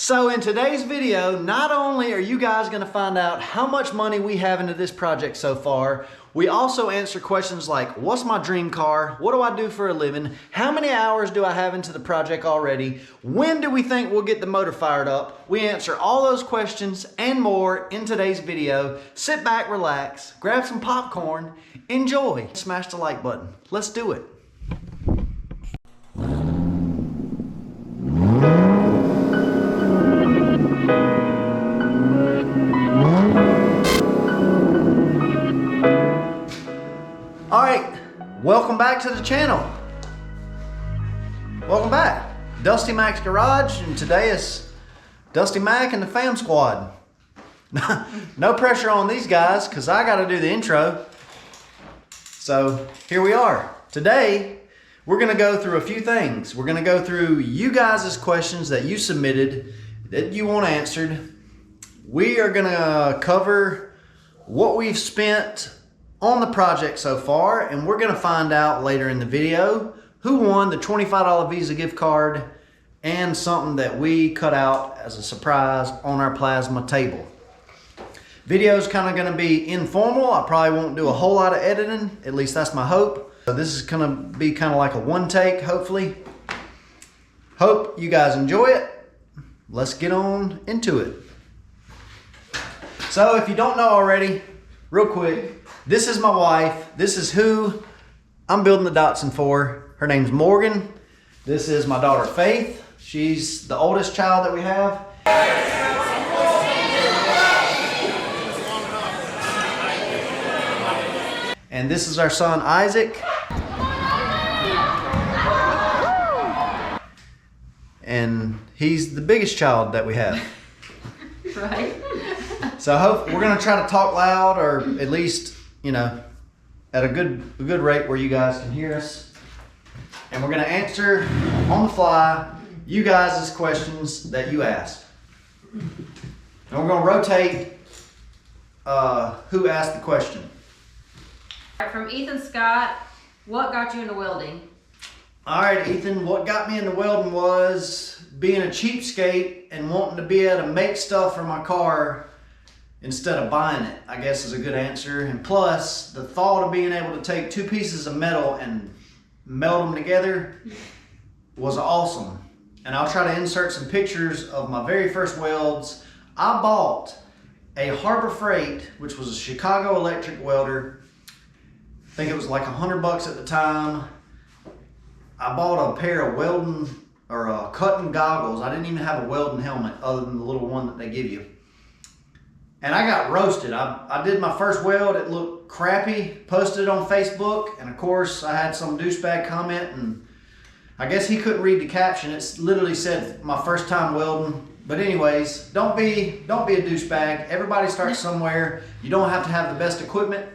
So in today's video, not only are you guys going to find out how much money we have into this project so far, we also answer questions like, what's my dream car? What do I do for a living? How many hours do I have into the project already? When do we think we'll get the motor fired up? We answer all those questions and more in today's video. Sit back, relax, grab some popcorn, enjoy. Smash the like button. Let's do it. Welcome back to the channel. Welcome back. Dusty Mac's Garage, and today is Dusty Mac and the fam squad. No pressure on these guys because I got to do the intro. So here we are. Today we're going to go through a few things. We're going to go through you guys' questions that you submitted that you want answered. We are going to cover what we've spent on the project so far, and we're going to find out later in the video who won the $25 Visa gift card and something that we cut out as a surprise on our plasma table. Video's kind of going to be informal. I probably won't do a whole lot of editing, at least that's my hope. So this is going to be kind of like a one take, hopefully. Hope you guys enjoy it. Let's get on into it. So if you don't know already, real quick, this is my wife. This is who I'm building the Datsun for. Her name's Morgan. This is my daughter Faith. She's the oldest child that we have. And this is our son Isaac. And he's the biggest child that we have. Right. So we're gonna try to talk loud, or at least, you know, at a good rate where you guys can hear us. And we're gonna answer on the fly you guys' questions that you asked. And we're gonna rotate who asked the question. From Ethan Scott, what got you into welding? All right, Ethan, what got me into welding was being a cheapskate and wanting to be able to make stuff for my car instead of buying it, I guess is a good answer. And plus, the thought of being able to take two pieces of metal and meld them together was awesome. And I'll try to insert some pictures of my very first welds. I bought a Harbor Freight, which was a Chicago electric welder. I think it was like $100 at the time. I bought a pair of welding or cutting goggles. I didn't even have a welding helmet other than the little one that they give you. And I got roasted. I did my first weld. It looked crappy. Posted it on Facebook. And of course, I had some douchebag comment. And I guess he couldn't read the caption. It literally said, my first time welding. But anyways, don't be a douchebag. Everybody starts somewhere. You don't have to have the best equipment.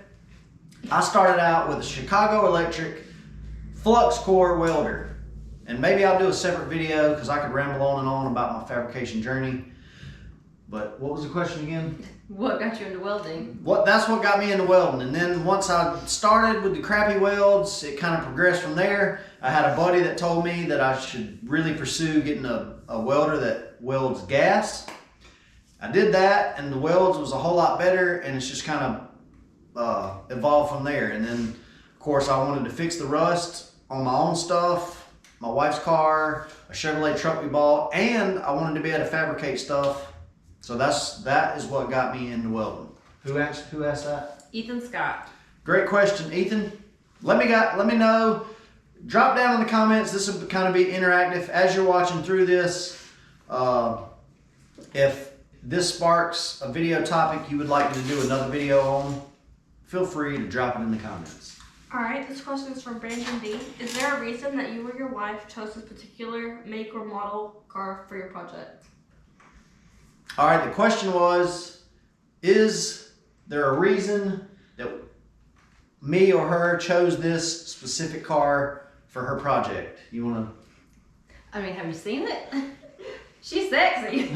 I started out with a Chicago Electric flux core welder. And maybe I'll do a separate video because I could ramble on and on about my fabrication journey. But what was the question again? What got you into welding? That's what got me into welding. And then once I started with the crappy welds, it kind of progressed from there. I had a buddy that told me that I should really pursue getting a welder that welds gas. I did that, and the welds was a whole lot better, and it's just kind of evolved from there. And then, of course, I wanted to fix the rust on my own stuff, my wife's car, a Chevrolet truck we bought, and I wanted to be able to fabricate stuff. So that is what got me into welding. Who asked that? Ethan Scott. Great question, Ethan. Let me know. Drop down in the comments. This will kind of be interactive as you're watching through this. If this sparks a video topic you would like me to do another video on, feel free to drop it in the comments. All right, this question is from Brandon D. Is there a reason that you or your wife chose this particular make or model car for your project? All right, the question was, is there a reason that me or her chose this specific car for her project? You want to? I mean, have you seen it? She's sexy.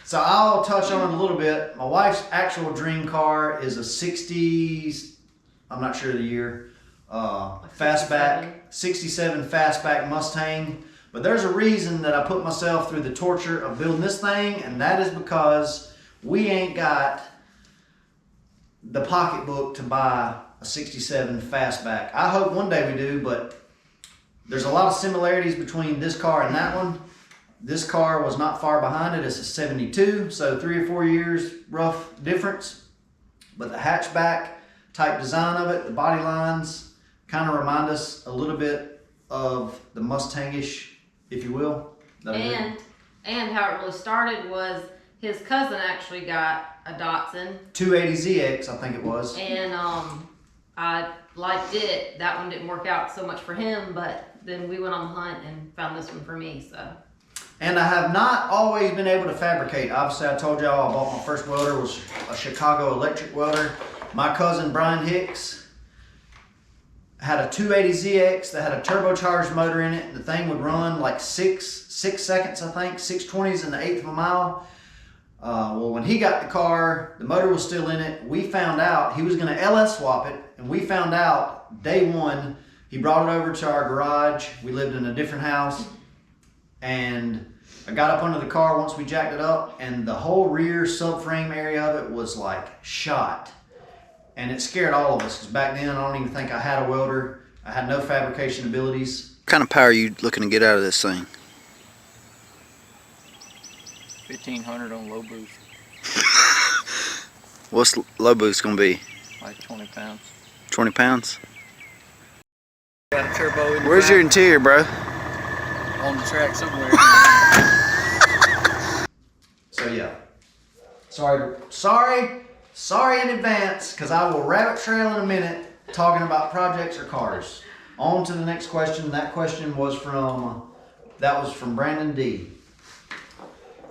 So I'll touch on it a little bit. My wife's actual dream car is a 60s, I'm not sure of the year, fastback, 67 fastback Mustang. But there's a reason that I put myself through the torture of building this thing, and that is because we ain't got the pocketbook to buy a 67 fastback. I hope one day we do, but there's a lot of similarities between this car and that one. This car was not far behind it. It's a 72, so 3 or 4 years rough difference. But the hatchback type design of it, the body lines, kind of remind us a little bit of the Mustangish, if you will. And how it really started was his cousin actually got a Datsun. 280ZX, I think it was. And I liked it. That one didn't work out so much for him, but then we went on the hunt and found this one for me, so. And I have not always been able to fabricate. Obviously, I told y'all I bought my first welder, was a Chicago electric welder. My cousin, Brian Hicks, had a 280ZX that had a turbocharged motor in it. The thing would run like 6 seconds, I think, 6/20 in the eighth of a mile. Well, when he got the car, the motor was still in it. We found out he was going to LS swap it, and we found out day one. He brought it over to our garage. We lived in a different house, and I got up under the car once we jacked it up, and the whole rear subframe area of it was like shot. And it scared all of us, because back then I don't even think I had a welder. I had no fabrication abilities. What kind of power are you looking to get out of this thing? 1500 on low boost, What's low boost gonna be? like 20 pounds. 20 pounds? Got a turbo in the Where's your back, interior, bro? on the track somewhere. So yeah, sorry in advance, because I will rabbit trail in a minute talking about projects or cars. On to the next question. That question was from Brandon D.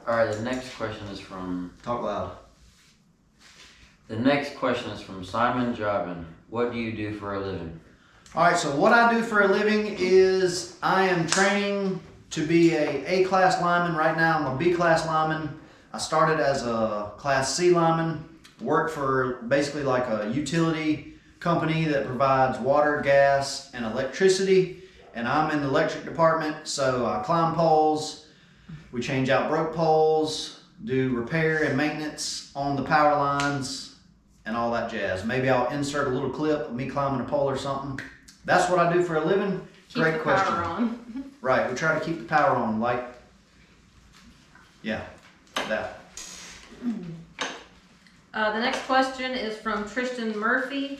All right, the next question is from Talk loud. Simon Jobin. What do you do for a living? All right, so what I do for a living is I am training to be a A-class lineman. Right now I'm a B-class lineman. I started as a Class C lineman, worked for basically like a utility company that provides water, gas, and electricity. And I'm in the electric department, so I climb poles, we change out broke poles, do repair and maintenance on the power lines, and all that jazz. Maybe I'll insert a little clip of me climbing a pole or something. That's what I do for a living. Keep Great the question. power on. Right, we try to keep the power on, like, yeah, that. The next question is from Tristan Murphy.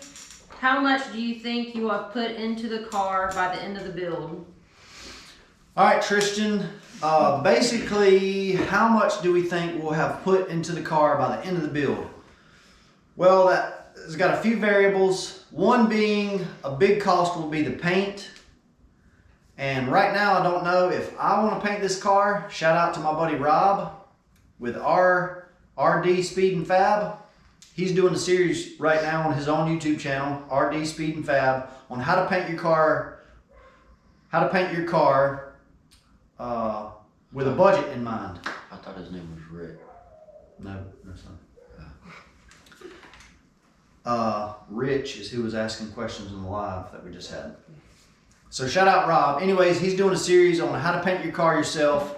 How much do you think you have put into the car by the end of the build? All right, Tristan, basically, how much do we think we'll have put into the car by the end of the build? Well, it's got a few variables. One being a big cost will be the paint. And right now, I don't know if I want to paint this car. Shout out to my buddy Rob with RD Speed and Fab. He's doing a series right now on his own YouTube channel, RD Speed and Fab, on how to paint your car, with a budget in mind. I thought his name was Rick. No, son. Rich is who was asking questions in the live that we just had. So shout out Rob. Anyways, he's doing a series on how to paint your car yourself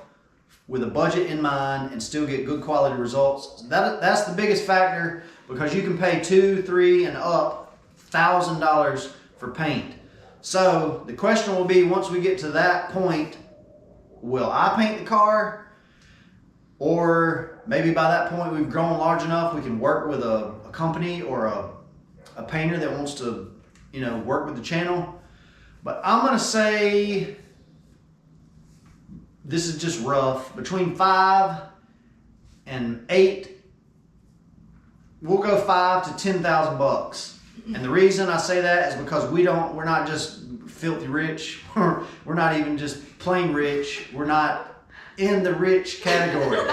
with a budget in mind and still get good quality results. That's the biggest factor, because you can pay $2,000, $3,000 and up $1,000 for paint. So the question will be, once we get to that point, will I paint the car? Or maybe by that point we've grown large enough we can work with a company or a painter that wants to, work with the channel. But I'm gonna say, this is just rough, between 5 and 8, we'll go 5 to 10,000 bucks. And the reason I say that is because we're not just filthy rich, we're not even just plain rich, we're not in the rich category.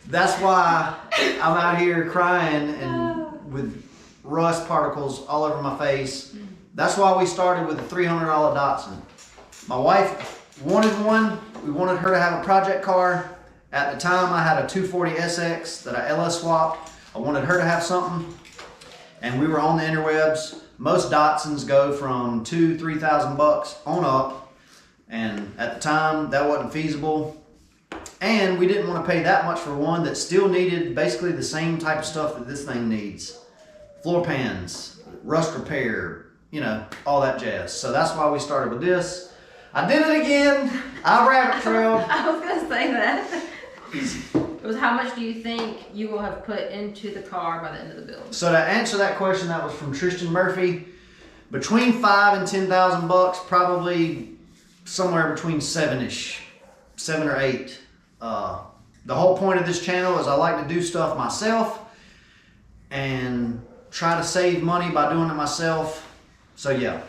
That's why I'm out here crying and with rust particles all over my face. That's why we started with a $300 Datsun. My wife wanted one. We wanted her to have a project car. At the time, I had a 240 SX that I LS swapped. I wanted her to have something. And we were on the interwebs. Most Datsuns go from $2,000 to $3,000 on up. And at the time, that wasn't feasible. And we didn't want to pay that much for one that still needed basically the same type of stuff that this thing needs. Floor pans, rust repair, you know, all that jazz. So that's why we started with this. I did it again. I rabbit trailed. I was gonna say that. It was how much do you think you will have put into the car by the end of the build? So to answer that question, that was from Tristan Murphy. Between $5,000 and $10,000, probably somewhere between $7 or $8. The whole point of this channel is I like to do stuff myself and try to save money by doing it myself. So yeah.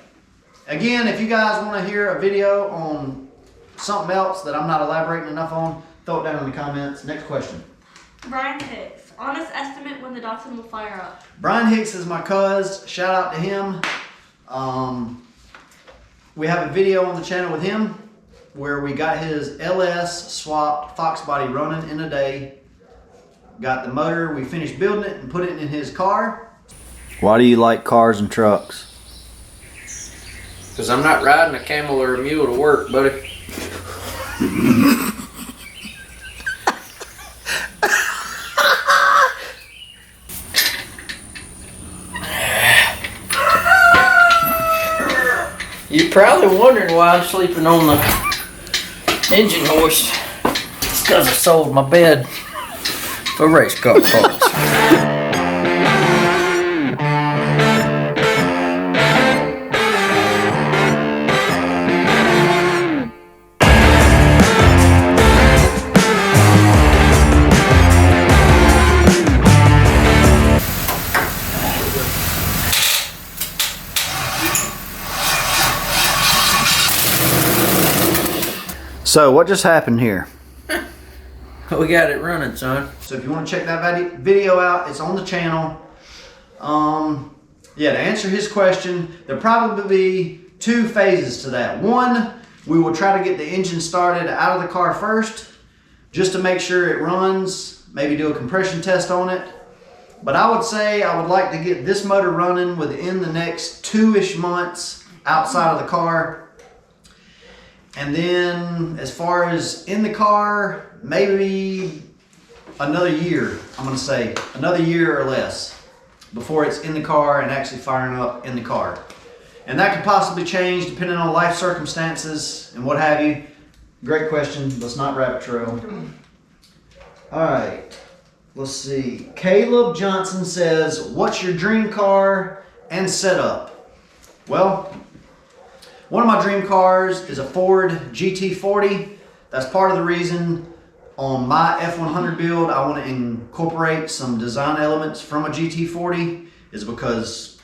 Again, if you guys want to hear a video on something else that I'm not elaborating enough on, throw it down in the comments. Next question. Brian Hicks, honest estimate when the Datsun will fire up. Brian Hicks is my cuz. Shout out to him. We have a video on the channel with him where we got his LS swapped Fox body running in a day. Got the motor, we finished building it and put it in his car. Why do you like cars and trucks? Because I'm not riding a camel or a mule to work, buddy. You're probably wondering why I'm sleeping on the engine hoist. It's because I sold my bed for race car parts. So what just happened here? We got it running, son. So if you want to check that video out, it's on the channel. Yeah, to answer his question, there'll probably be 2 phases to that. One, we will try to get the engine started out of the car first, just to make sure it runs, maybe do a compression test on it. But I would say I would like to get this motor running within the next 2-ish months outside of the car. And then as far as in the car, maybe another year, I'm gonna say another year or less before it's in the car and actually firing up in the car. And that could possibly change depending on life circumstances and what have you. Great question, let's not rabbit trail. All right, let's see. Caleb Johnson says, what's your dream car and setup? Well, one of my dream cars is a Ford GT40. That's part of the reason on my F100 build I want to incorporate some design elements from a GT40 is because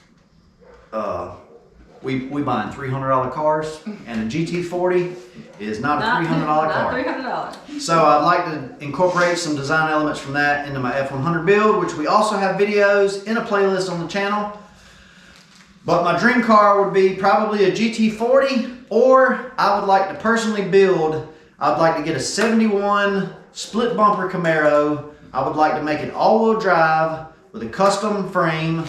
we buying $300 cars and a GT40 is not a $300 car. Not $300. So I'd like to incorporate some design elements from that into my F100 build, which we also have videos in a playlist on the channel. But my dream car would be probably a GT40, or I would like to personally build, I'd like to get a 71 split bumper Camaro. I would like to make it all-wheel drive with a custom frame,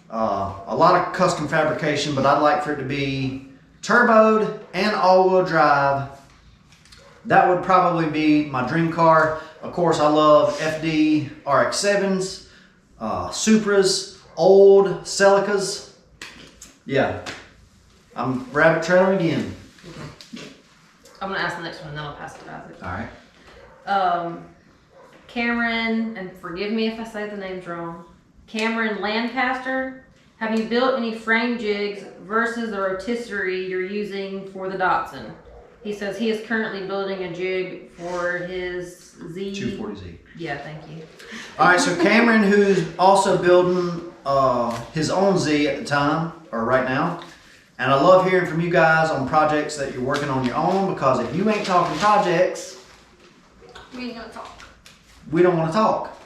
a lot of custom fabrication, but I'd like for it to be turboed and all-wheel drive. That would probably be my dream car. Of course, I love FD RX-7s, Supras, old Celicas. Yeah, I'm rabbit trailing again. I'm gonna ask the next one and then I'll pass it to Isaac. All right. Cameron, and forgive me if I say the names wrong. Cameron Lancaster, have you built any frame jigs versus the rotisserie you're using for the Datsun? He says he is currently building a jig for his Z. 240Z. Yeah, thank you. All right, so Cameron, who's also building his own Z at the time, or right now, and I love hearing from you guys on projects that you're working on your own, because if you ain't talking projects, We ain't gonna talk. we don't want to talk.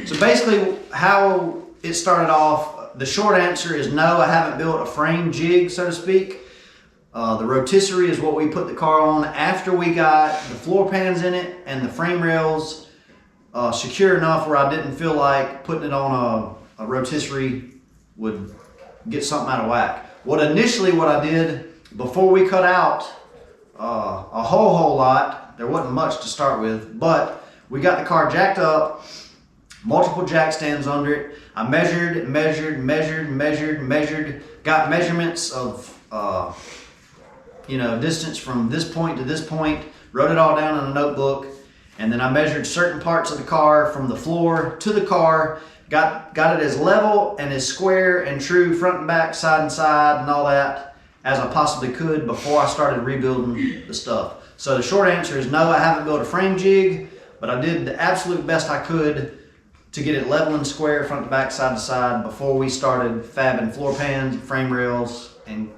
So basically how it started off, the short answer is no, I haven't built a frame jig, so to speak. The rotisserie is what we put the car on after we got the floor pans in it and the frame rails secure enough where I didn't feel like putting it on a rotisserie would get something out of whack. What I did before we cut out a whole lot, there wasn't much to start with, but we got the car jacked up, multiple jack stands under it. I measured, got measurements of distance from this point to this point, wrote it all down in a notebook, and then I measured certain parts of the car from the floor to the car, got it as level and as square and true front and back, side and side and all that as I possibly could before I started rebuilding the stuff. So the short answer is no, I haven't built a frame jig, but I did the absolute best I could to get it level and square front to back, side to side before we started fabbing floor pans, frame rails, and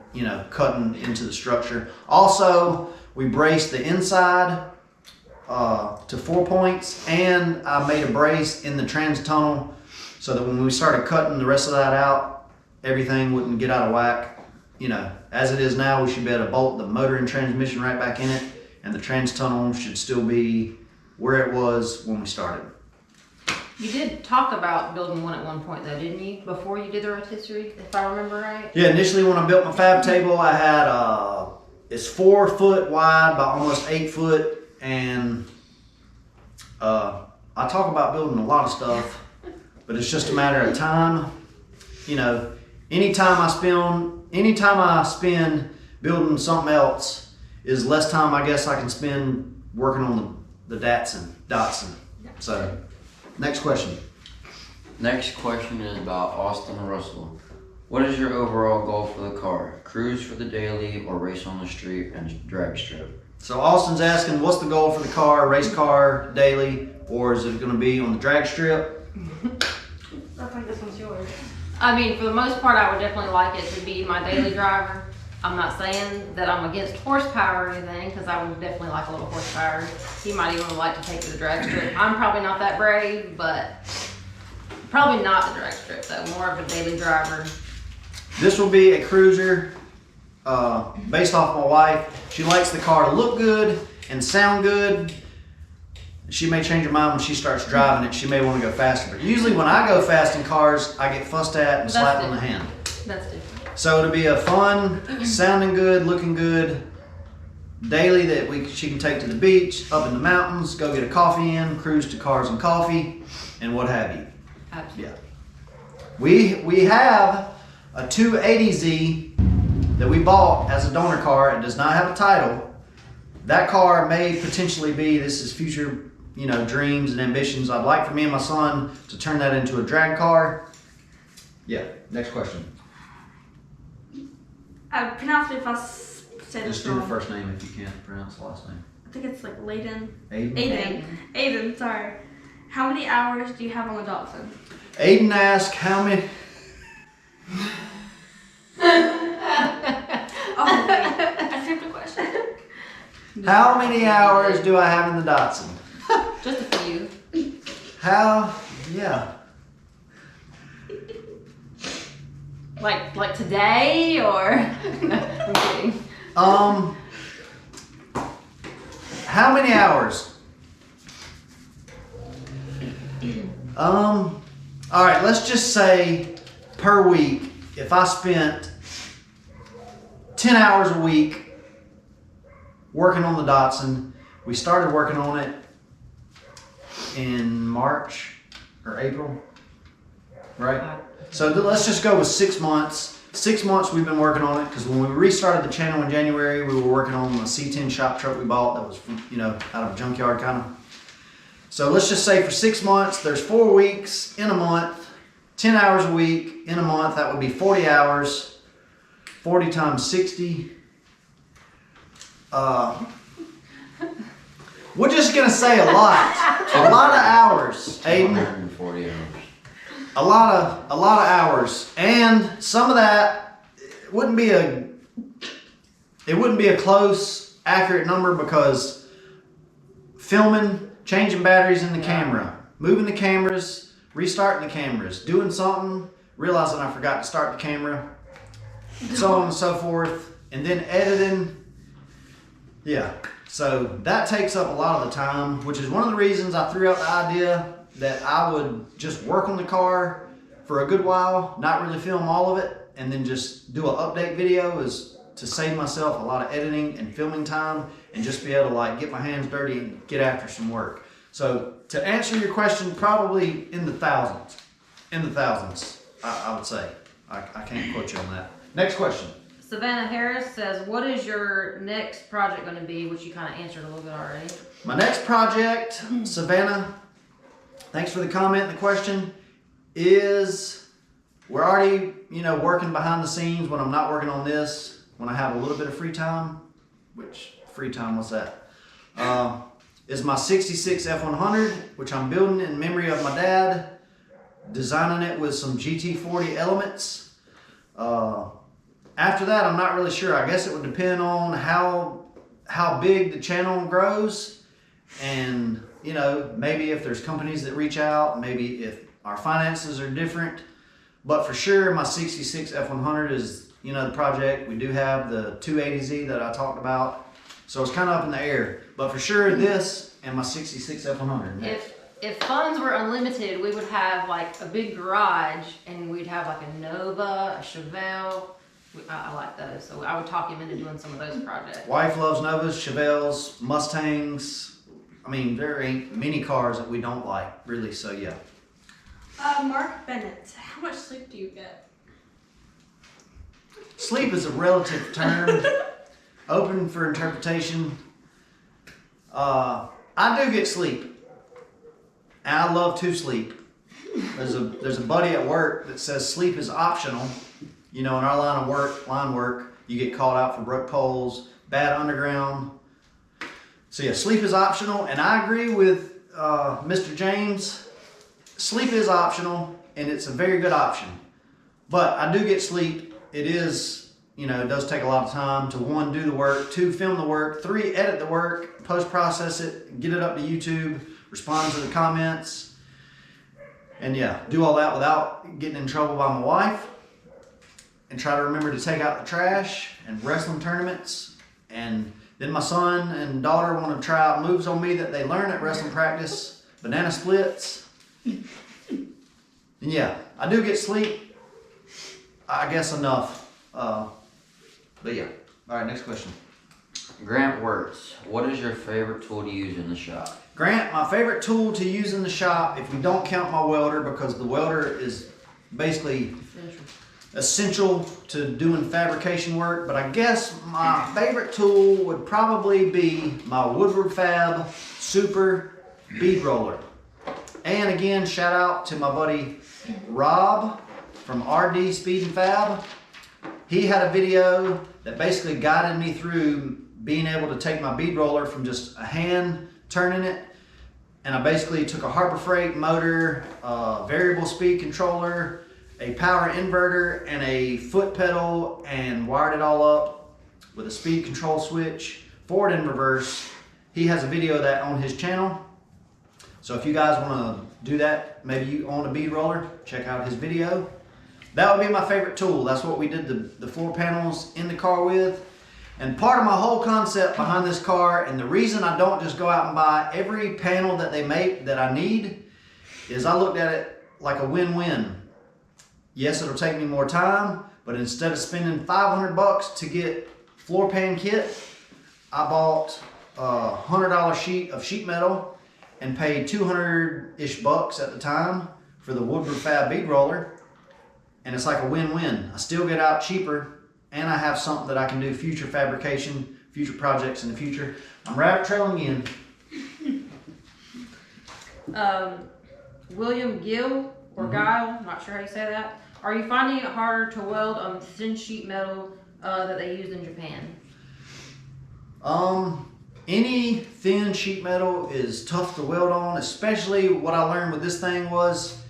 cutting into the structure. Also, we braced the inside to 4 points, and I made a brace in the trans tunnel so that when we started cutting the rest of that out, everything wouldn't get out of whack. As it is now, we should be able to bolt the motor and transmission right back in it, and the trans tunnel should still be where it was when we started. You did talk about building one at one point though, didn't you? Before you did the rotisserie, if I remember right? Yeah, initially when I built my fab table, I had, it's 4 foot wide by almost 8 foot, and I talk about building a lot of stuff, but it's just a matter of time. Anytime I spend building something else is less time I guess I can spend working on the Datsun. So, next question. Next question is about Austin Russell. What is your overall goal for the car? Cruise for the daily or race on the street and drag strip? So Austin's asking, what's the goal for the car, race car, daily, or is it going to be on the drag strip? I think this one's yours. I mean, for the most part, I would definitely like it to be my daily driver. I'm not saying that I'm against horsepower or anything, because I would definitely like a little horsepower. He might even like to take to the drag strip. I'm probably not that brave, but probably not the drag strip though, more of a daily driver. This will be a cruiser based off my wife. She likes the car to look good and sound good. She may change her mind when she starts driving it. She may want to go faster. But usually when I go fast in cars, I get fussed at and slapped on the hand. That's different. So it'll be a fun, sounding good, looking good daily that she can take to the beach, up in the mountains, go get a coffee in, cruise to Cars and Coffee, and what have you. Absolutely. Yeah. We have a 280Z that we bought as a donor car. It does not have a title. That car may potentially be, this is future, dreams and ambitions. I'd like for me and my son to turn that into a drag car. Yeah, next question. I pronounced it if I said Just it do the wrong. first name if you can't pronounce the last name. I think it's like Layden. Aiden. Aiden, sorry. How many hours do you have on the Datsun? Aiden asked how many. Oh, wait. I skipped a question. How many hours do I have in the Datsun? Just a few. Yeah. Like today or? No, I'm kidding. How many hours? All right, let's just say per week, if I spent 10 hours a week working on the Datsun, we started working on it in March or April, right? So let's just go with 6 months. 6 months we've been working on it, because when we restarted the channel in January, we were working on a C10 shop truck we bought that was from, out of a junkyard kind of. So let's just say for 6 months, there's 4 weeks in a month, 10 hours a week in a month. That would be 40 hours. 40 times 60. We're just gonna say a lot of hours, Aiden. 140 hours. A lot of hours, and some of that it wouldn't be a close, accurate number, because filming, changing batteries in the camera, moving the cameras, restarting the cameras, doing something, realizing I forgot to start the camera, so on and so forth, and then editing. Yeah, so that takes up a lot of the time, which is one of the reasons I threw out the idea that I would just work on the car for a good while, not really film all of it, and then just do an update video, is to save myself a lot of editing and filming time and just be able to like get my hands dirty and get after some work. So to answer your question, probably in the thousands. In the thousands, I would say. I can't quote you on that. Next question. Savannah Harris says, what is your next project going to be? Which you kind of answered a little bit already. My next project, Savannah, thanks for the comment and the question, is we're already, working behind the scenes when I'm not working on this, when I have a little bit of free time, which free time, what's that? Is my 66 F100, which I'm building in memory of my dad, designing it with some GT40 elements. After that, I'm not really sure. I guess it would depend on how big the channel grows, and maybe if there's companies that reach out, maybe if our finances are different. But for sure, my 66 F100 is the project. We do have the 280Z that I talked about, so it's kind of up in the air. But for sure, this and my 66 F100. If funds were unlimited, we would have like a big garage, and we'd have like a Nova, a Chevelle. I like those, so I would talk him into doing some of those projects. Wife loves Novas, Chevelles, Mustangs. I mean, there ain't many cars that we don't like, really, so yeah. Mark Bennett, how much sleep do you get? Sleep is a relative term, open for interpretation. I do get sleep, and I love to sleep. There's a buddy at work that says sleep is optional. In our line work, you get called out for broke poles, bad underground. So yeah, sleep is optional, and I agree with Mr. James. Sleep is optional, and it's a very good option. But I do get sleep. It is, it does take a lot of time to 1, do the work, 2, film the work, 3, edit the work, post-process it, get it up to YouTube, respond to the comments, and yeah, do all that without getting in trouble by my wife. And try to remember to take out the trash and wrestling tournaments. And then my son and daughter want to try out moves on me that they learn at wrestling practice, banana splits. And yeah, I do get sleep. I guess enough. But yeah. All right, next question. Grant Wirtz, what is your favorite tool to use in the shop? Grant, my favorite tool to use in the shop, if we don't count my welder, because the welder is basically essential to doing fabrication work, but I guess my favorite tool would probably be my Woodward Fab Super Bead Roller. And again, shout out to my buddy Rob from RD Speed and Fab. He had a video that basically guided me through being able to take my bead roller from just a hand turning it, and I basically took a Harbor Freight motor, variable speed controller, a power inverter, and a foot pedal, and wired it all up with a speed control switch, forward and reverse. He has a video of that on his channel. So if you guys want to do that, maybe you own a bead roller, check out his video. That would be my favorite tool. That's what we did the floor panels in the car with. And part of my whole concept behind this car, and the reason I don't just go out and buy every panel that they make that I need, is I looked at it like a win-win. Yes, it'll take me more time, but instead of spending $500 to get floor pan kit, I bought a $100 sheet of sheet metal and paid 200-ish bucks at the time for the Woodward Fab bead roller. And it's like a win-win. I still get out cheaper, and I have something that I can do future fabrication, future projects in the future. I'm rabbit trailing again. William Gill or Guile, not sure how you say that. Are you finding it harder to weld on thin sheet metal that they use in Japan? Any thin sheet metal is tough to weld on, especially what I learned with this thing was,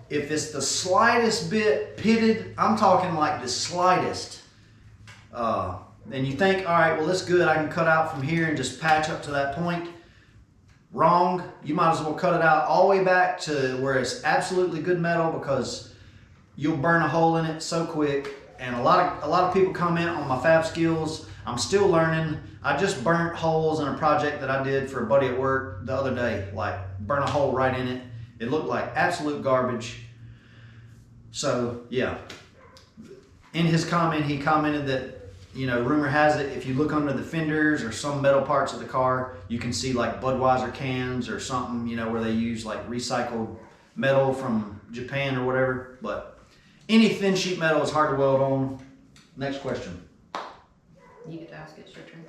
if it's the slightest bit pitted, I'm talking like the slightest, and you think, all right, well, that's good, I can cut out from here and just patch up to that point. Wrong. You might as well cut it out all the way back to where it's absolutely good metal, because you'll burn a hole in it so quick. And a lot of people comment on my fab skills. I'm still learning. I just burnt holes in a project that I did for a buddy at work the other day. Like, burn a hole right in it. It looked like absolute garbage. So yeah, in his comment, he commented that you know, rumor has it, if you look under the fenders or some metal parts of the car, you can see like Budweiser cans or something, you know, where they use like recycled metal from Japan or whatever. But any thin sheet metal is hard to weld on. Next question. You get to ask it, it's your turn.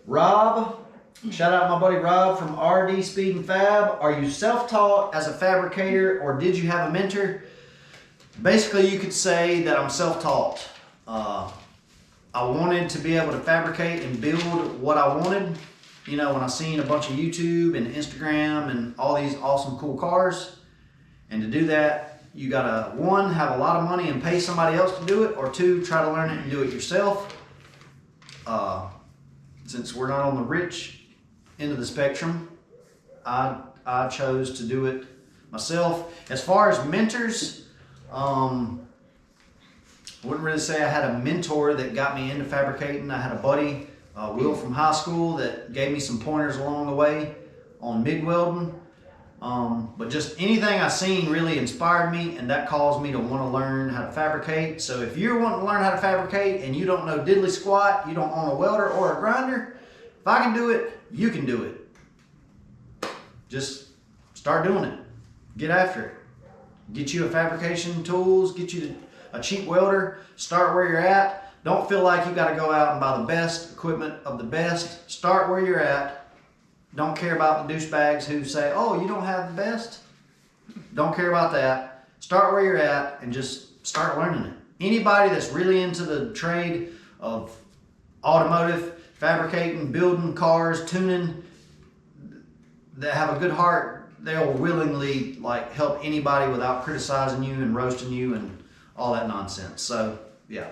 Rob, shout out my buddy Rob from RD Speed and Fab. Are you self-taught as a fabricator or did you have a mentor? Basically, you could say that I'm self-taught. I wanted to be able to fabricate and build what I wanted. You know, when I seen a bunch of YouTube and Instagram and all these awesome cool cars. And to do that, you gotta, one, have a lot of money and pay somebody else to do it, or two, try to learn it and do it yourself. Since we're not on the rich end of the spectrum, I chose to do it myself. As far as mentors, I wouldn't really say I had a mentor that got me into fabricating. I had a buddy, Will from high school, that gave me some pointers along the way on MIG welding. But just anything I seen really inspired me, and that caused me to want to learn how to fabricate. So if you're wanting to learn how to fabricate and you don't know diddly squat, you don't own a welder or a grinder, if I can do it, you can do it. Just start doing it. Get after it. Get you a fabrication tools, get you a cheap welder, start where you're at. Don't feel like you got to go out and buy the best equipment of the best. Start where you're at. Don't care about the douchebags who say, oh, you don't have the best. Don't care about that. Start where you're at and just start learning it. Anybody that's really into the trade of automotive, fabricating, building cars, tuning, that have a good heart, they'll willingly like help anybody without criticizing you and roasting you and all that nonsense. So yeah.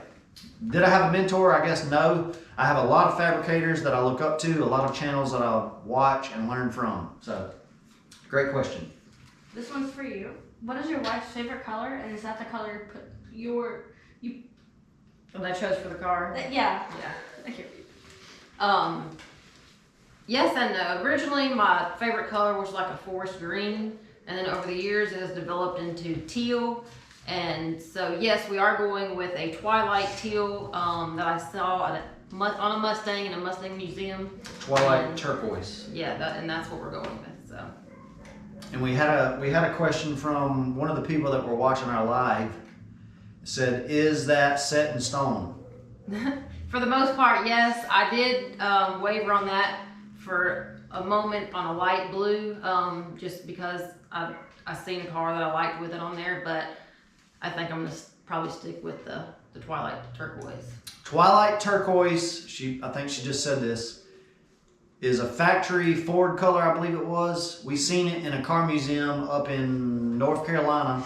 Did I have a mentor? I guess no. I have a lot of fabricators that I look up to, a lot of channels that I watch and learn from. So great question. This one's for you. What is your wife's favorite color, and is that the color you What I chose for the car. yeah. Yeah. Thank you. Yes and no. Originally, my favorite color was like a forest green, and then over the years, it has developed into teal. And so, yes, we are going with a twilight teal that I saw on a Mustang in a Mustang museum. Twilight turquoise. Yeah, and that's what we're going with. So. And we had a question from one of the people that were watching our live. It said, "Is that set in stone?" For the most part, yes. I did waver on that for a moment on a light blue, just because I seen a car that I liked with it on there, but I think I'm gonna probably stick with the twilight turquoise. Twilight turquoise, I think she just said this, is a factory Ford color, I believe it was. We seen it in a car museum up in North Carolina,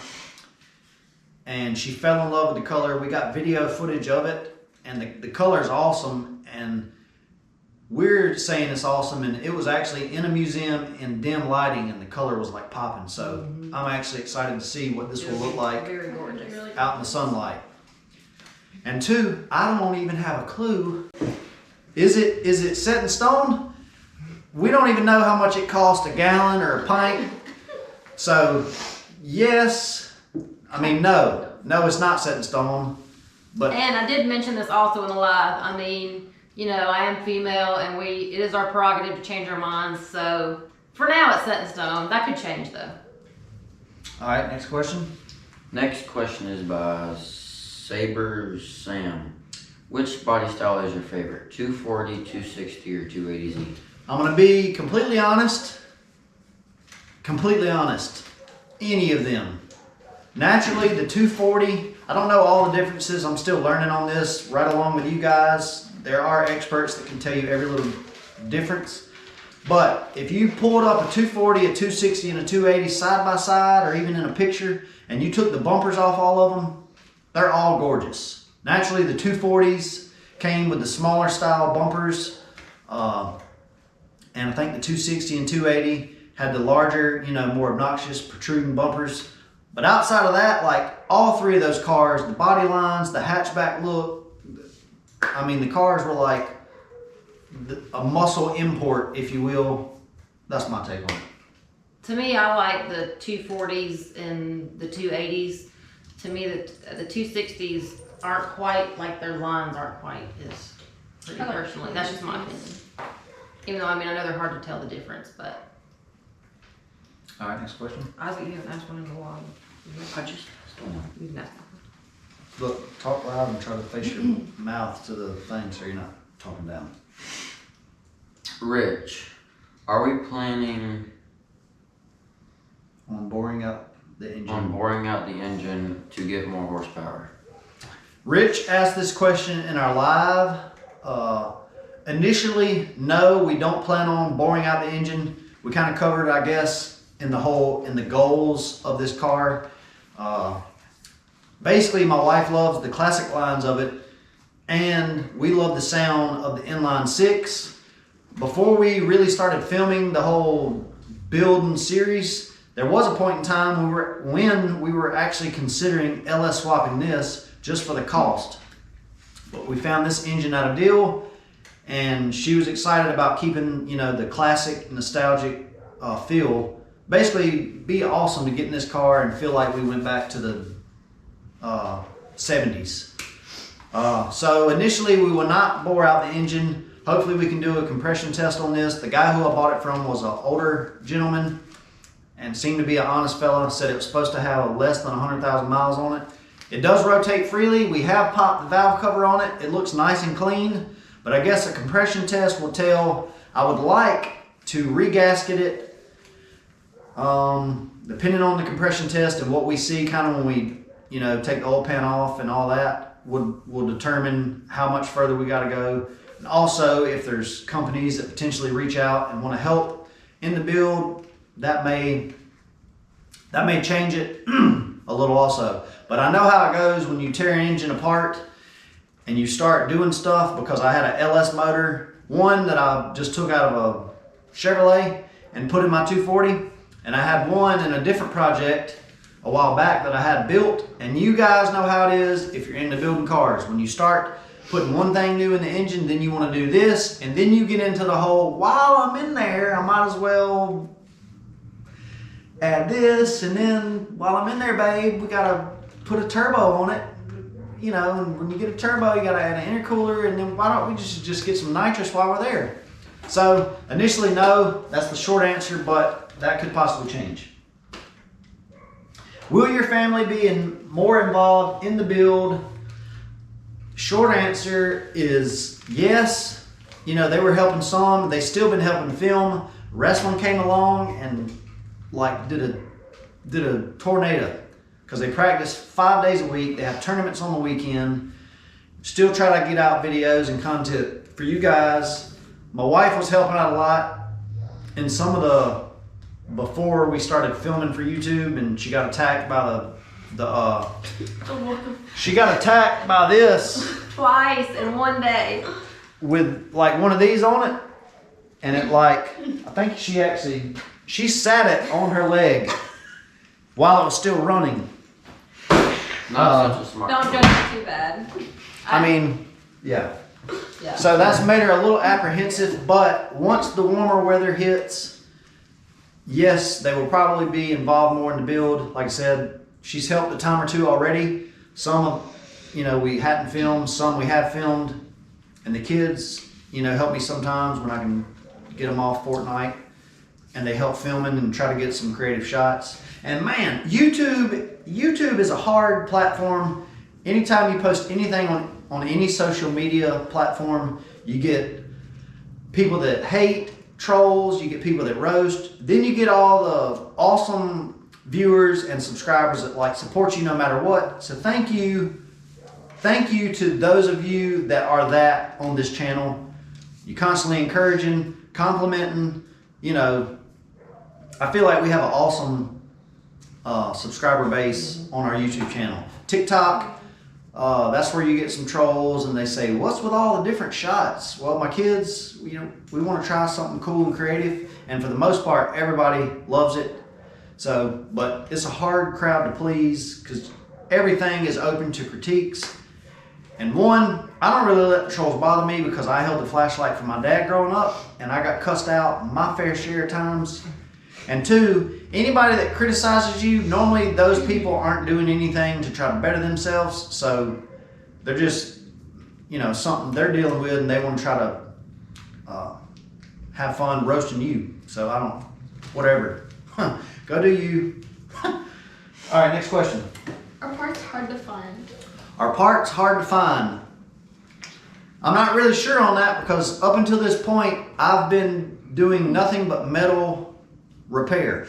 and she fell in love with the color. We got video footage of it, and the color is awesome, and we're saying it's awesome, and it was actually in a museum in dim lighting, and the color was like popping. So I'm actually excited to see what this will look like Very gorgeous. out in the sunlight. And two, I don't even have a clue. Is it set in stone? We don't even know how much it costs a gallon or a pint. So yes, I mean no, it's not set in stone. But And I did mention this also in the live. I mean, you know, I am female, and it is our prerogative to change our minds. So for now, it's set in stone. That could change though. all right, next question. Next question is by Saber Sam. Which body style is your favorite? 240, 260, or 280Z? I'm gonna be completely honest. Any of them. Naturally, the 240, I don't know all the differences. I'm still learning on this right along with you guys. There are experts that can tell you every little difference. But if you pulled up a 240, a 260, and a 280 side by side, or even in a picture, and you took the bumpers off all of them, they're all gorgeous. Naturally, the 240s came with the smaller style bumpers, and I think the 260 and 280 had the larger, you know, more obnoxious protruding bumpers. But outside of that, like all three of those cars, the body lines, the hatchback look, I mean, the cars were like a muscle import, if you will. That's my take on it. To me, I like the 240s and the 280s. To me, the 260s aren't quite like their lines aren't quite as For me personally, that's just my opinion. Even though, I mean, I know they're hard to tell the difference, but All right, next question. I think you haven't asked one in a while. I just You can ask. Look, talk loud and try to face your mouth to the thing so you're not talking down. Rich, are we planning On boring up the engine. on boring out the engine to get more horsepower? Rich asked this question in our live. Initially, no, we don't plan on boring out the engine. We kind of covered, I guess, in the goals of this car. Basically, my wife loves the classic lines of it, and we love the sound of the inline six. Before we really started filming the whole building series, there was a point in time when we were actually considering LS swapping this just for the cost. But we found this engine at a deal, and she was excited about keeping, the classic nostalgic feel. Basically, be awesome to get in this car and feel like we went back to the 70s. So initially, we will not bore out the engine. Hopefully, we can do a compression test on this. The guy who I bought it from was an older gentleman and seemed to be an honest fella. Said it was supposed to have less than 100,000 miles on it. It does rotate freely. We have popped the valve cover on it. It looks nice and clean, but I guess a compression test will tell. I would like to regasket it, depending on the compression test and what we see kind of when we, take the oil pan off and all that, will determine how much further we got to go. And also, if there's companies that potentially reach out and want to help in the build, that may change it a little also. But I know how it goes when you tear an engine apart and you start doing stuff, because I had an LS motor, one that I just took out of a Chevrolet and put in my 240, and I had one in a different project a while back that I had built. And you guys know how it is if you're into building cars. When you start putting one thing new in the engine, then you want to do this, and then you get into the whole, while I'm in there, I might as well add this, and then while I'm in there, babe, we gotta put a turbo on it. And when you get a turbo, you gotta add an intercooler, and then why don't we just get some nitrous while we're there? So initially, no, that's the short answer, but that could possibly change. Will your family be more involved in the build? Short answer is yes. They were helping some. They still been helping film. Wrestling came along and did a tornado, because they practice 5 days a week. They have tournaments on the weekend. Still try to get out videos and content for you guys. My wife was helping out a lot in some of the before we started filming for YouTube, and she got attacked by she got attacked by this Twice in one day. with one of these on it, and it I think she sat it on her leg while it was still running. Not such a smart. Don't judge it too bad. I mean, yeah. Yeah. So that's made her a little apprehensive, but once the warmer weather hits, yes, they will probably be involved more in the build. Like I said, she's helped a time or two already. Some we hadn't filmed, some we have filmed, and the kids, help me sometimes when I can get them off Fortnite, and they help filming and try to get some creative shots. And man, YouTube is a hard platform. Anytime you post anything on any social media platform, you get people that hate, trolls, you get people that roast, then you get all the awesome viewers and subscribers that support you no matter what. So thank you to those of you that are that on this channel. You constantly encouraging, complimenting, I feel like we have an awesome subscriber base on our YouTube channel. TikTok, that's where you get some trolls, and they say, what's with all the different shots? Well, my kids, we want to try something cool and creative, and for the most part, everybody loves it. So, but it's a hard crowd to please, because everything is open to critiques. And one, I don't really let the trolls bother me, because I held the flashlight for my dad growing up, and I got cussed out my fair share of times. And two, anybody that criticizes you, normally those people aren't doing anything to try to better themselves, so they're just something they're dealing with and they want to try to have fun roasting you. So I don't, whatever. Go do you. All right, next question. Are parts hard to find? Are parts hard to find? I'm not really sure on that because up until this point, I've been doing nothing but metal repair.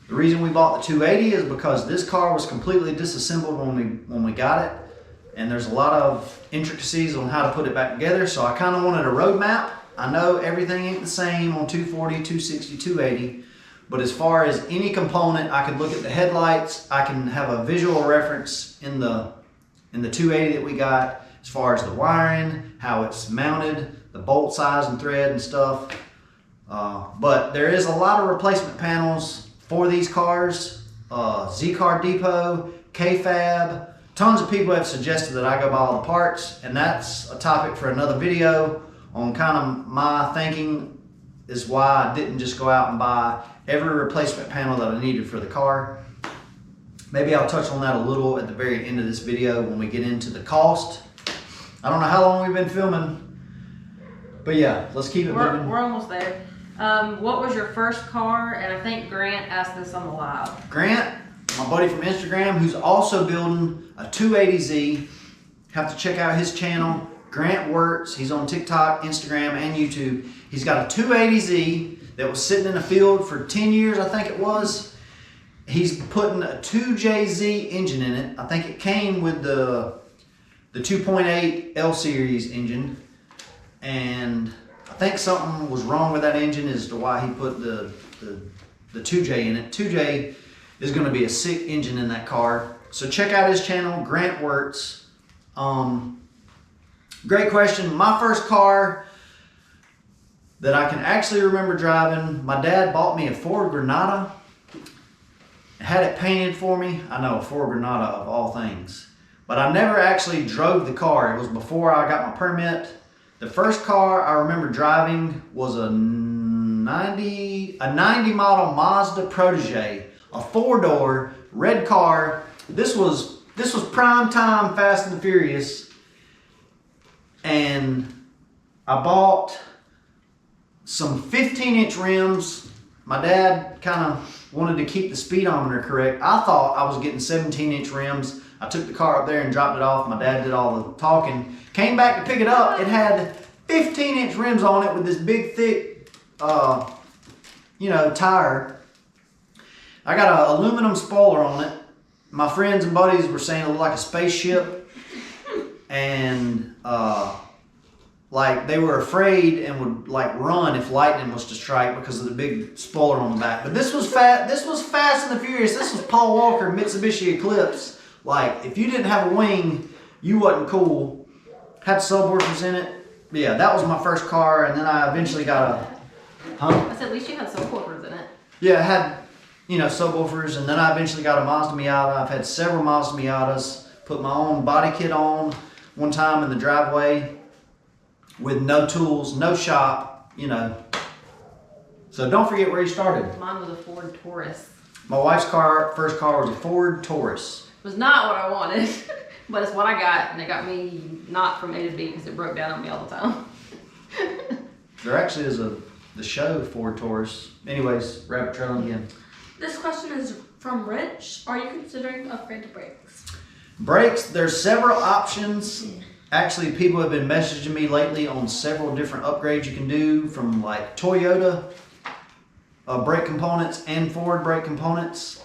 The reason we bought the 280 is because this car was completely disassembled when we got it. And there's a lot of intricacies on how to put it back together. So I kind of wanted a roadmap. I know everything ain't the same on 240, 260, 280. But as far as any component, I could look at the headlights. I can have a visual reference in the 280 that we got as far as the wiring, how it's mounted, the bolt size and thread and stuff. But there is a lot of replacement panels for these cars. Z-Car Depot, K-Fab. Tons of people have suggested that I go buy all the parts, and that's a topic for another video on kind of my thinking is why I didn't just go out and buy every replacement panel that I needed for the car. Maybe I'll touch on that a little at the very end of this video when we get into the cost. I don't know how long we've been filming, but yeah, let's keep it moving. We're almost there. What was your first car? And I think Grant asked this on the live. Grant, my buddy from Instagram, who's also building a 280Z. Have to check out his channel, Grant Works. He's on TikTok, Instagram, and YouTube. He's got a 280Z that was sitting in a field for 10 years, I think it was. He's putting a 2JZ engine in it. I think it came with the 2.8 L series engine. And I think something was wrong with that engine as to why he put the 2J in it. 2J is going to be a sick engine in that car. So check out his channel, Grant Works. Great question. My first car that I can actually remember driving, my dad bought me a Ford Granada. Had it painted for me. I know, a Ford Granada of all things. But I never actually drove the car. It was before I got my permit. The first car I remember driving was a 90 model Mazda Protege, a 4-door red car. This was prime time Fast and the Furious, and I bought some 15-inch rims. My dad kind of wanted to keep the speedometer correct. I thought I was getting 17-inch rims. I took the car up there and dropped it off. My dad did all the talking. Came back to pick it up. It had 15-inch rims on it with this big, thick, tire. I got an aluminum spoiler on it. My friends and buddies were saying it looked like a spaceship. And, they were afraid and would, run if lightning was to strike because of the big spoiler on the back. But this was Fast and the Furious. This was Paul Walker Mitsubishi Eclipse. If you didn't have a wing, you wasn't cool. Had subwoofers in it. But yeah, that was my first car, and then I eventually got I said at least you had subwoofers in it. Yeah, it had, subwoofers, and then I eventually got a Mazda Miata. I've had several Mazda Miatas. Put my own body kit on one time in the driveway with no tools, no shop, So don't forget where you started. Mine was a Ford Taurus. My wife's first car was a Ford Taurus. It was not what I wanted, but it's what I got, and it got me not from A to B because it broke down on me all the time. There actually is the show Ford Taurus. Anyways, rabbit trailing again. This question is from Rich. Are you considering upgrade to brakes? Brakes, there's several options. Actually, people have been messaging me lately on several different upgrades you can do from Toyota brake components and Ford brake components.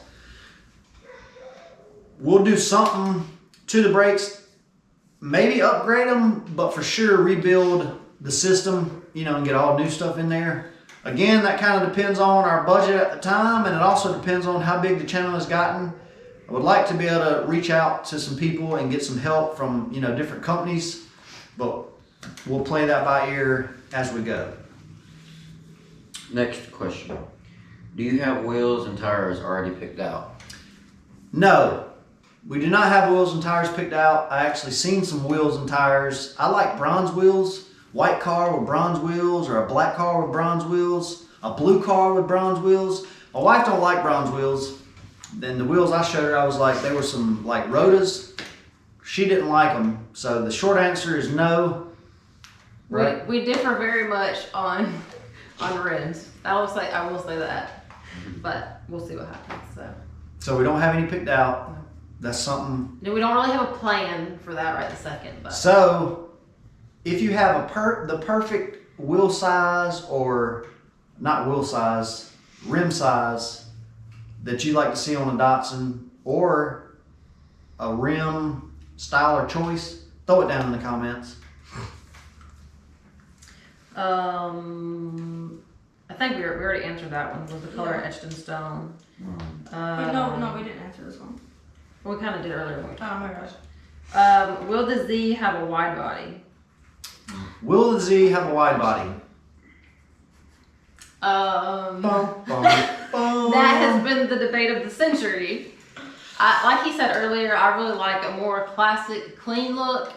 We'll do something to the brakes, maybe upgrade them, but for sure rebuild the system, and get all new stuff in there. Again, that kind of depends on our budget at the time, and it also depends on how big the channel has gotten. I would like to be able to reach out to some people and get some help from, different companies, but we'll play that by ear as we go. Next question. Do you have wheels and tires already picked out? No, we do not have wheels and tires picked out. I actually seen some wheels and tires. I like bronze wheels, white car with bronze wheels, or a black car with bronze wheels, a blue car with bronze wheels. My wife don't like bronze wheels. Then the wheels I showed her, I was like, they were some Rotas. she didn't like them. So the short answer is no. Right? We differ very much on rims. I will say that, but we'll see what happens. So we don't have any picked out. That's something. No, we don't really have a plan for that right this second. But So if you have the perfect wheel size, or not wheel size, rim size that you like to see on a Datsun, or a rim style or choice, throw it down in the comments. I think we already answered that one. Was the color etched in stone? Wait, no, we didn't answer this one. We kind of did earlier. When we Oh my gosh. will the Z have a wide body? Will the Z have a wide body? That That has been the debate of the century. Like he said earlier, I really like a more classic, clean look.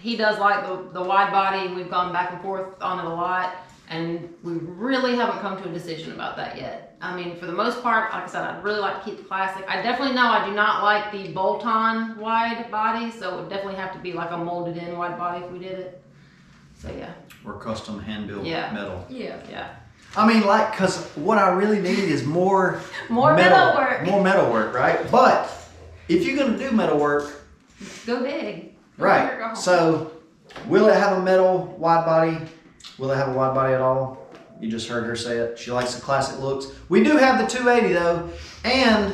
He does like the wide body, and we've gone back and forth on it a lot, and we really haven't come to a decision about that yet. I mean, for the most part, like I said, I'd really like to keep the classic. I definitely know I do not like the bolt-on wide body, so it would definitely have to be like a molded-in wide body if we did it. So yeah. Or custom hand-built Yeah. metal. Yeah. I mean, like, cause what I really need is more metal work. More metal work, right? But if you're gonna do metal work, Go big. right? So, will it have a metal wide body? Will it have a wide body at all? You just heard her say it. She likes the classic looks. We do have the 280 though, and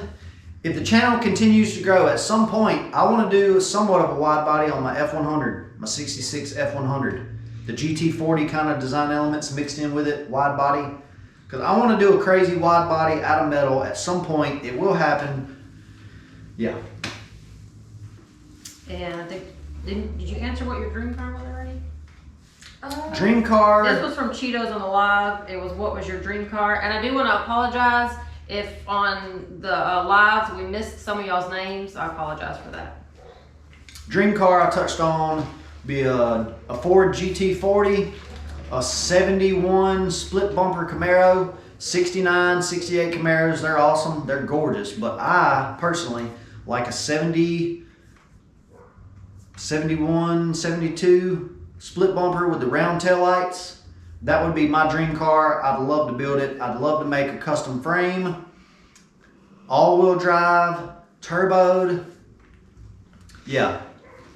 if the channel continues to grow, at some point, I want to do somewhat of a wide body on my F100, my 66 F100. The GT40 kind of design elements mixed in with it, wide body. Because I want to do a crazy wide body out of metal at some point. It will happen. Yeah. And I think, did you answer what your dream car was already? Dream car. This was from Cheetos on the live. It was what was your dream car? And I do want to apologize if on the lives we missed some of y'all's names. I apologize for that. Dream car I touched on be a Ford GT40, a 71 split bumper Camaro, 69, 68 Camaros. They're awesome. They're gorgeous. But I personally like a 70, 71, 72 split bumper with the round tail lights. That would be my dream car. I'd love to build it. I'd love to make a custom frame, all-wheel drive, turboed. Yeah,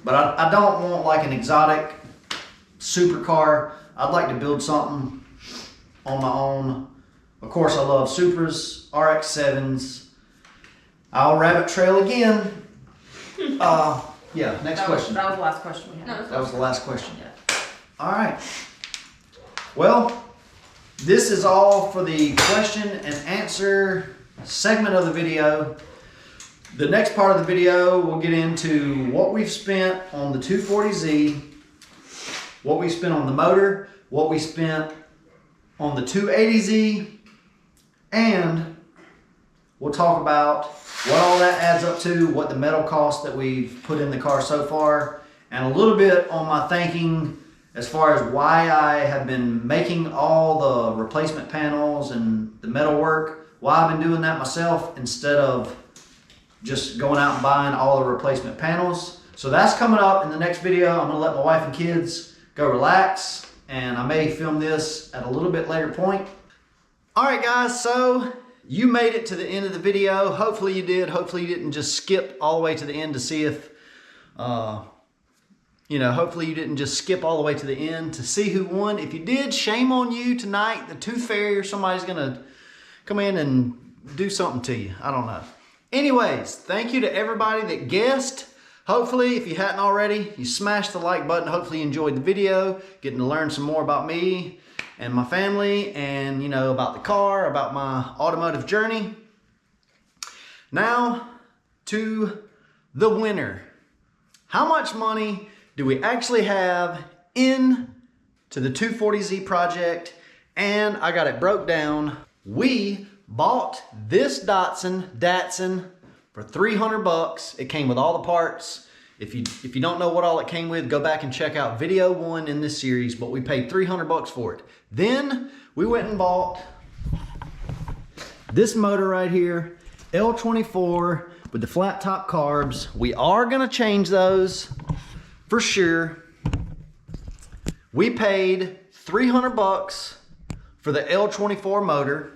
but I don't want like an exotic supercar. I'd like to build something on my own. Of course, I love Supras, RX-7s. I'll rabbit trail again. Yeah, next question. That was the last question we had. No, That was the last question. Yeah. All right. Well, this is all for the question and answer segment of the video. The next part of the video, we'll get into what we've spent on the 240Z, what we spent on the motor, what we spent on the 280Z, and we'll talk about what all that adds up to, what the metal cost that we've put in the car so far, and a little bit on my thinking as far as why I have been making all the replacement panels and the metal work, why I've been doing that myself instead of just going out and buying all the replacement panels. So that's coming up in the next video. I'm gonna let my wife and kids go relax, and I may film this at a little bit later point. All right guys, so you made it to the end of the video. Hopefully you did. Hopefully you didn't just skip all the way to the end to see if, hopefully you didn't just skip all the way to the end to see who won. If you did, shame on you tonight. The Tooth Fairy or somebody's gonna come in and do something to you. I don't know. Anyways, thank you to everybody that guessed. Hopefully, if you hadn't already, you smashed the like button. Hopefully you enjoyed the video, getting to learn some more about me and my family and, about the car, about my automotive journey. Now to the winner. How much money do we actually have in to the 240Z project? And I got it broke down. We bought this Datsun for 300 bucks. It came with all the parts. If you don't know what all it came with, go back and check out video 1 in this series, but we paid 300 bucks for it. Then we went and bought this motor right here, L24 with the flat top carbs. We are gonna change those. for sure. We paid $300 for the L24 motor.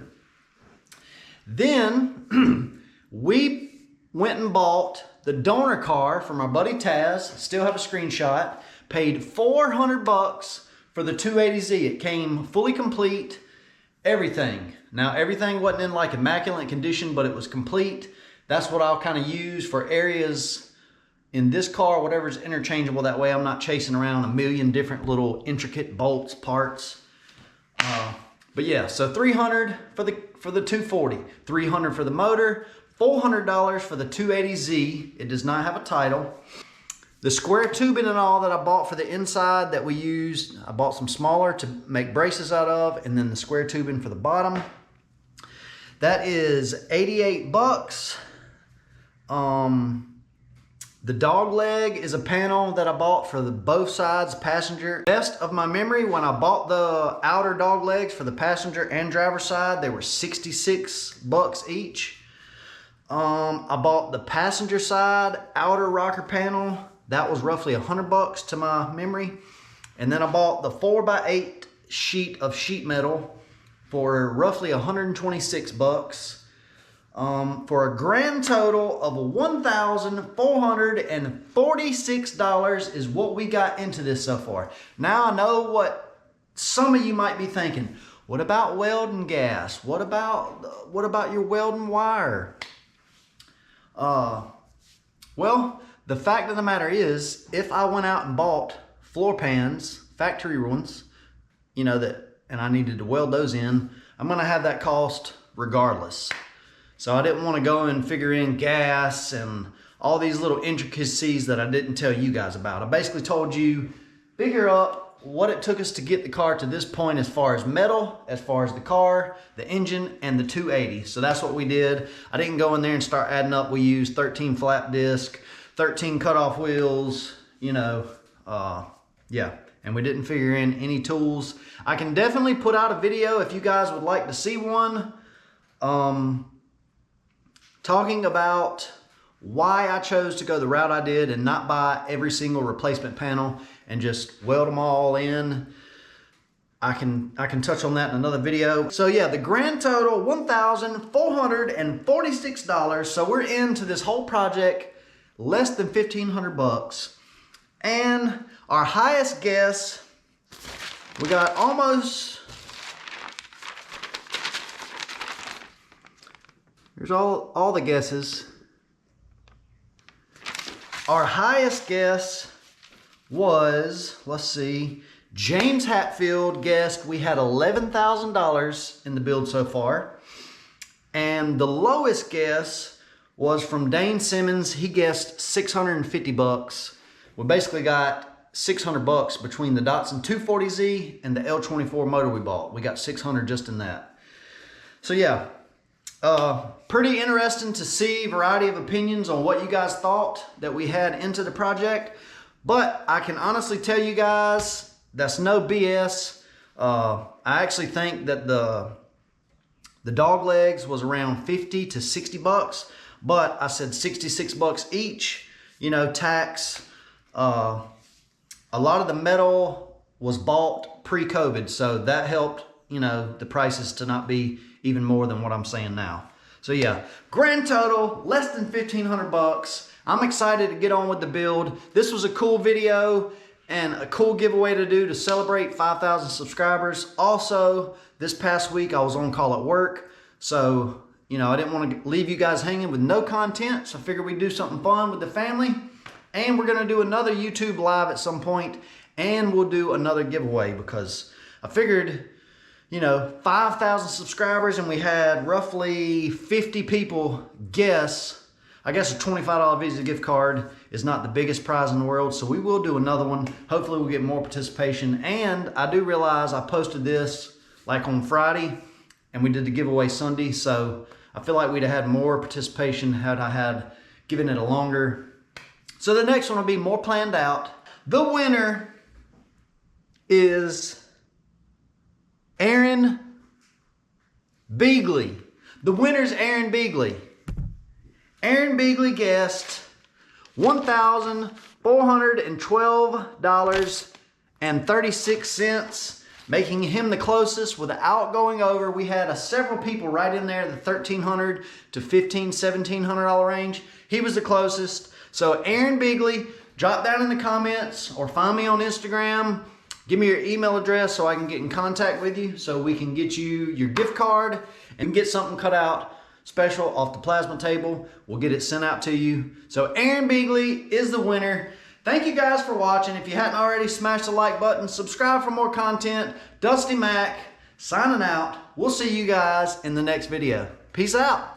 Then we went and bought the donor car from our buddy Taz. Still have a screenshot. Paid $400 for the 280Z. It came fully complete, everything. Now everything wasn't in like immaculate condition, but it was complete. That's what I'll kind of use for areas in this car, whatever's interchangeable. That way I'm not chasing around a million different little intricate bolts, parts. But yeah, so $300 for the 240, $300 for the motor, $400 for the 280Z. It does not have a title. The square tubing and all that I bought for the inside that we used, I bought some smaller to make braces out of, and then the square tubing for the bottom. That is 88 bucks. The dog leg is a panel that I bought for the both sides passenger. Best of my memory, when I bought the outer dog legs for the passenger and driver side, they were 66 bucks each. I bought the passenger side outer rocker panel. That was roughly 100 bucks to my memory. And then I bought the 4x8 sheet of sheet metal for roughly 126 bucks. For a grand total of $1,446 is what we got into this so far. Now I know what some of you might be thinking. What about welding gas? What about your welding wire? Well, the fact of the matter is, if I went out and bought floor pans, factory ones, you know, and I needed to weld those in, I'm gonna have that cost regardless. So I didn't want to go and figure in gas and all these little intricacies that I didn't tell you guys about. I basically told you, figure up what it took us to get the car to this point as far as metal, as far as the car, the engine, and the 280. So that's what we did. I didn't go in there and start adding up. We used 13 flat disc, 13 cutoff wheels, you know, yeah. And we didn't figure in any tools. I can definitely put out a video if you guys would like to see one. Talking about why I chose to go the route I did and not buy every single replacement panel and just weld them all in. I can touch on that in another video. So yeah, the grand total, $1,446. So we're into this whole project less than 1,500 bucks. And our highest guess, we got almost, here's all the guesses. Our highest guess was, let's see, James Hatfield guessed we had $11,000 in the build so far. And the lowest guess was from Dane Simmons. He guessed 650 bucks. We basically got 600 bucks between the Datsun 240Z and the L24 motor we bought. We got 600 just in that. So yeah. Pretty interesting to see a variety of opinions on what you guys thought that we had into the project. But I can honestly tell you guys, that's no BS. I actually think that the dog legs was around 50 to 60 bucks. But I said 66 bucks each, you know, tax. A lot of the metal was bought pre-COVID. So that helped, you know, the prices to not be even more than what I'm saying now. So yeah, grand total, less than 1,500 bucks. I'm excited to get on with the build. This was a cool video and a cool giveaway to do to celebrate 5,000 subscribers. Also, this past week I was on call at work. So, you know, I didn't want to leave you guys hanging with no content. So I figured we'd do something fun with the family. And we're gonna do another YouTube live at some point, and we'll do another giveaway because I figured, you know, 5,000 subscribers and we had roughly 50 people guess. I guess a $25 Visa gift card is not the biggest prize in the world, so we will do another one. Hopefully we'll get more participation. And I do realize I posted this like on Friday and we did the giveaway Sunday, so I feel like we'd have had more participation had I had given it a longer. So the next one will be more planned out. The winner is Aaron Beagley. The winner's Aaron Beagley. Aaron Beagley guessed $1,100 $412.36, making him the closest without going over. We had several people right in there, the $1,300 to $1,500, $1,700 range. He was the closest. So Aaron Bigley, drop down in the comments or find me on Instagram. Give me your email address so I can get in contact with you so we can get you your gift card and get something cut out special off the plasma table. We'll get it sent out to you. So Aaron Bigley is the winner. Thank you guys for watching. If you hadn't already, smash the like button, subscribe for more content. Dusty Mac signing out. We'll see you guys in the next video. Peace out.